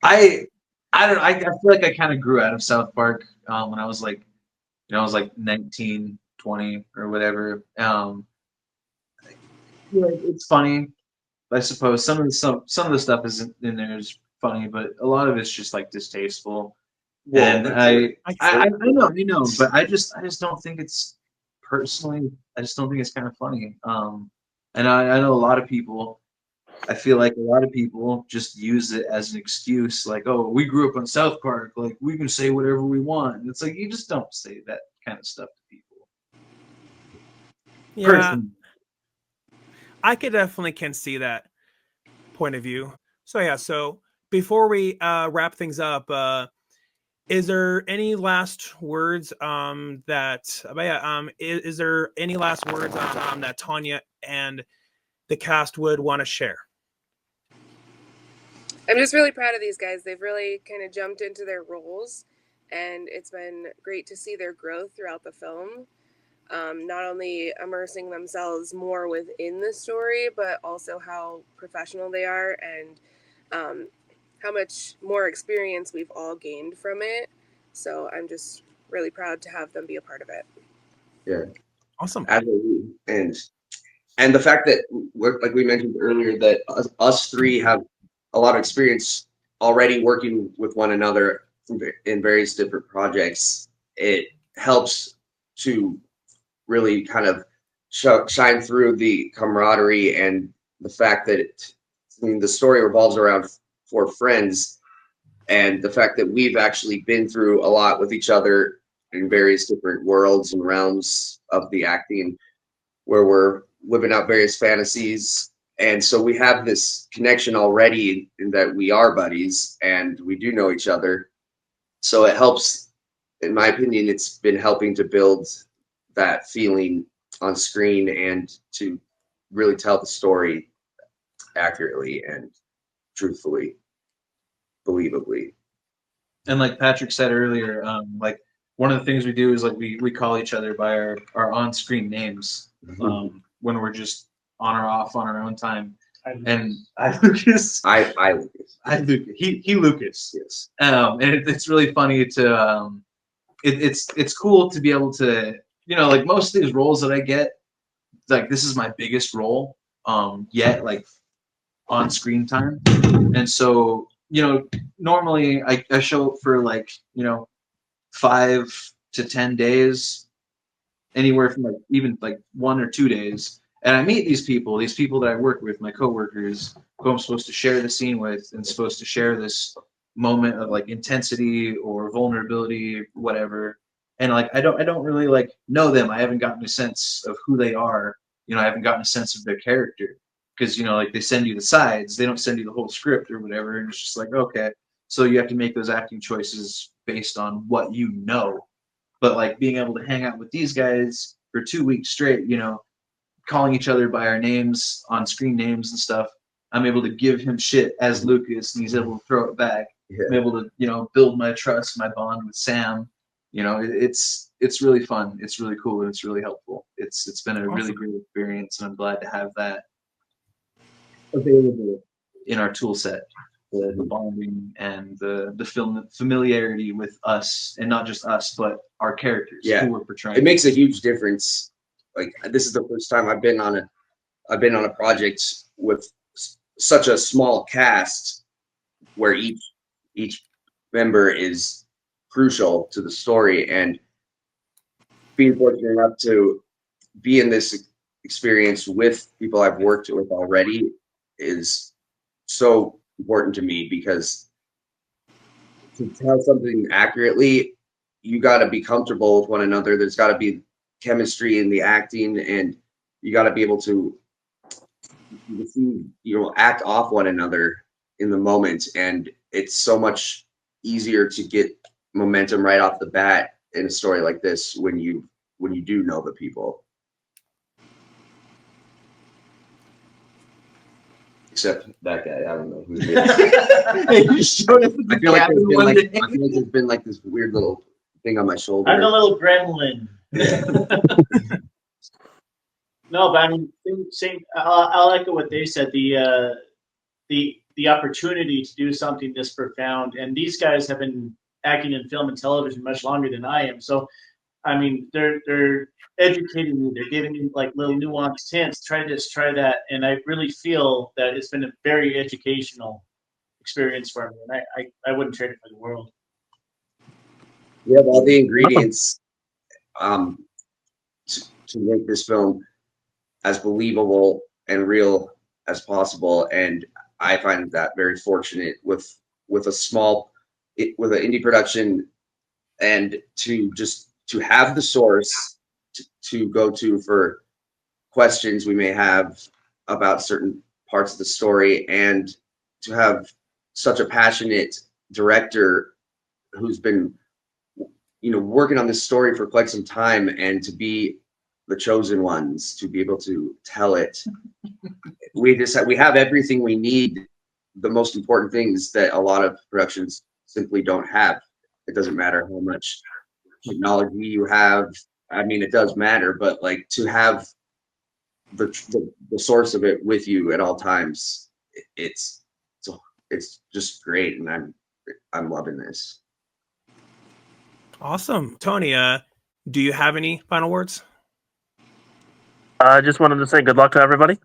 I don't know. I feel like I kind of grew out of South Park when I was like, I was like 19, 20 or whatever. Yeah, it's funny. I suppose some of the stuff isn't in there is funny, but a lot of it's just like distasteful. And I know, but I just don't think it's personally. I just don't think it's kind of funny. And I know a lot of people. I feel like a lot of people just use it as an excuse, like, "Oh, we grew up on South Park, like we can say whatever we want." And it's like you just don't say that kind of stuff to people. Yeah, Personally. I could definitely can see that point of view. So yeah, so before we wrap things up, is there any last words is there any last words that Tanya and the cast would want to share? I'm just really proud of these guys. They've really kind of jumped into their roles, and it's been great to see their growth throughout the film. Not only immersing themselves more within the story, but also how professional they are and how much more experience we've all gained from it. So I'm just really proud to have them be a part of it. Yeah, Awesome. absolutely. And the fact that, like we mentioned earlier, that us three have a lot of experience already working with one another in various different projects, it helps to really kind of shine through the camaraderie and the fact that the story revolves around four friends, and the fact that we've actually been through a lot with each other in various different worlds and realms of the acting, where we're living out various fantasies. And so we have this connection already in that we are buddies and we do know each other. So it helps, in my opinion, it's been helping to build that feeling on screen and to really tell the story accurately and truthfully, believably. And like Patrick said earlier, like one of the things we do is like we call each other by our on-screen names when we're just on or off on our own time. And I Lucas, I Lucas, he Lucas. yes. And it's really funny to it's cool to be able to, you know, like most of these roles that I get, like this is my biggest role yet, like on screen time. And so, you know, normally I show up for like, you know, 5 to 10 days, anywhere from like even like 1 or 2 days. And I meet these people that I work with, my coworkers, who I'm supposed to share the scene with and supposed to share this moment of like intensity or vulnerability, whatever. And like I don't really like know them. I haven't gotten a sense of who they are. You know, I haven't gotten a sense of their character. Because, you know, like they send you the sides, they don't send you the whole script or whatever. And it's just like, okay. So you have to make those acting choices based on what you know. But like being able to hang out with these guys for 2 weeks straight, you know, calling each other by our names, on screen names and stuff, I'm able to give him shit as Lucas and he's able to throw it back. Yeah. I'm able to, you know, build my trust, my bond with Sam. You know, it's really fun. It's really cool and it's really helpful. It's been a really great experience and I'm glad to have that available in our tool set, the bonding and the film familiarity with us, and not just us but our characters who we're portraying. It makes a huge difference. Like this is the first time I've been on a project with such a small cast where each member is crucial to the story, and being fortunate enough to be in this experience with people I've worked with already is so important to me, because to tell something accurately, you got to be comfortable with one another. There's got to be chemistry in the acting, and you got to be able to, you know, act off one another in the moment. And it's so much easier to get momentum right off the bat in a story like this when you do know the people. Except that guy, I don't know who he is. I feel like there's been like this weird little thing on my shoulder. I'm a little gremlin. No, but I mean, same. I'll echo what they said. The opportunity to do something this profound, and these guys have been acting in film and television much longer than I am. So, I mean, they're educating me. They're giving me like little nuanced hints. Try this, try that, and I really feel that it's been a very educational experience for me, and I wouldn't trade it for the world. We have all the ingredients to make this film as believable and real as possible, and I find that very fortunate with an indie production, and to have the source to go to for questions we may have about certain parts of the story, and to have such a passionate director who's been, you know, working on this story for quite some time, and to be the chosen ones to be able to tell it. We have everything we need, the most important things that a lot of productions simply don't have. It doesn't matter how much technology you have. I mean, it does matter, but like to have the source of it with you at all times, it's just great, and I'm loving this. Awesome. Tony, do you have any final words? I just wanted to say good luck to everybody.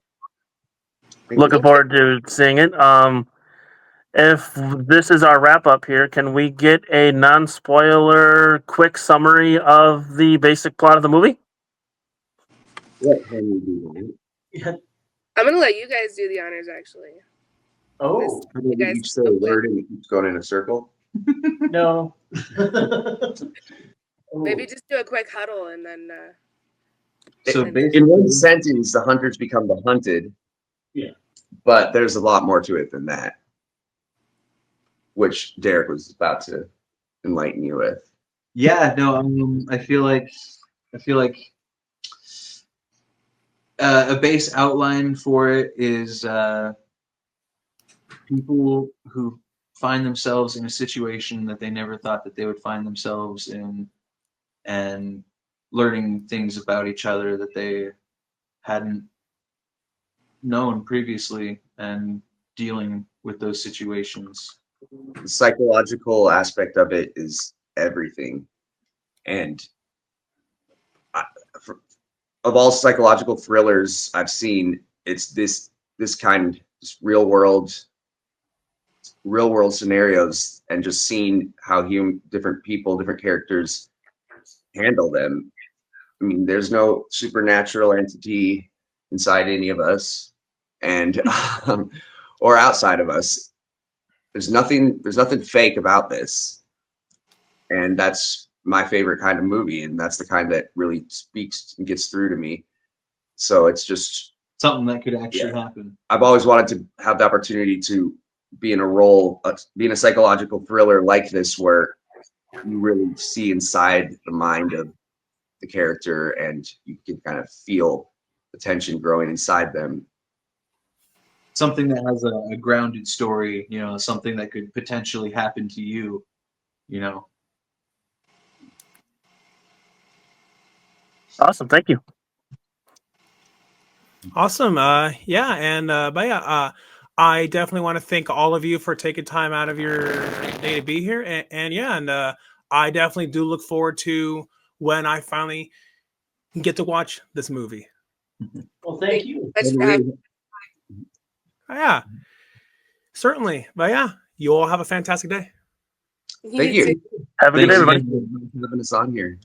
Looking forward to seeing it. If this is our wrap up here, can we get a non-spoiler quick summary of the basic plot of the movie? What can you do? I'm gonna let you guys do the honors, actually. Oh You guys Each say a word and it keeps going in a circle. no. maybe just do a quick huddle and then. So And- basically, In one sentence, the hunters become the hunted. Yeah. But there's a lot more to it than that, which Derek was about to enlighten you with. yeah, no, I feel like a base outline for it is people who find themselves in a situation that they never thought that they would find themselves in, and learning things about each other that they hadn't known previously, and dealing with those situations. The psychological aspect of it is everything. And I, of all psychological thrillers I've seen, it's this kind, this real world scenarios, and just seeing how different people, different characters handle them. I mean, there's no supernatural entity inside any of us, and or outside of us. There's nothing fake about this, and that's my favorite kind of movie, and that's the kind that really speaks and gets through to me. So it's just, Something that could actually happen. I've always wanted to have the opportunity to be in a role, be in a psychological thriller like this, where you really see inside the mind of the character, and you can kind of feel the tension growing inside them. Something that has a grounded story, something that could potentially happen to you, Awesome. Thank you. Awesome. Yeah, and but yeah, I definitely want to thank all of you for taking time out of your day to be here, and yeah, and I definitely do look forward to when I finally get to watch this movie. Well, thank you. Much for having- Yeah, certainly. But yeah, you all have a fantastic day. Thank you. too. Have a good day, Thanks everybody. again. Having us on here.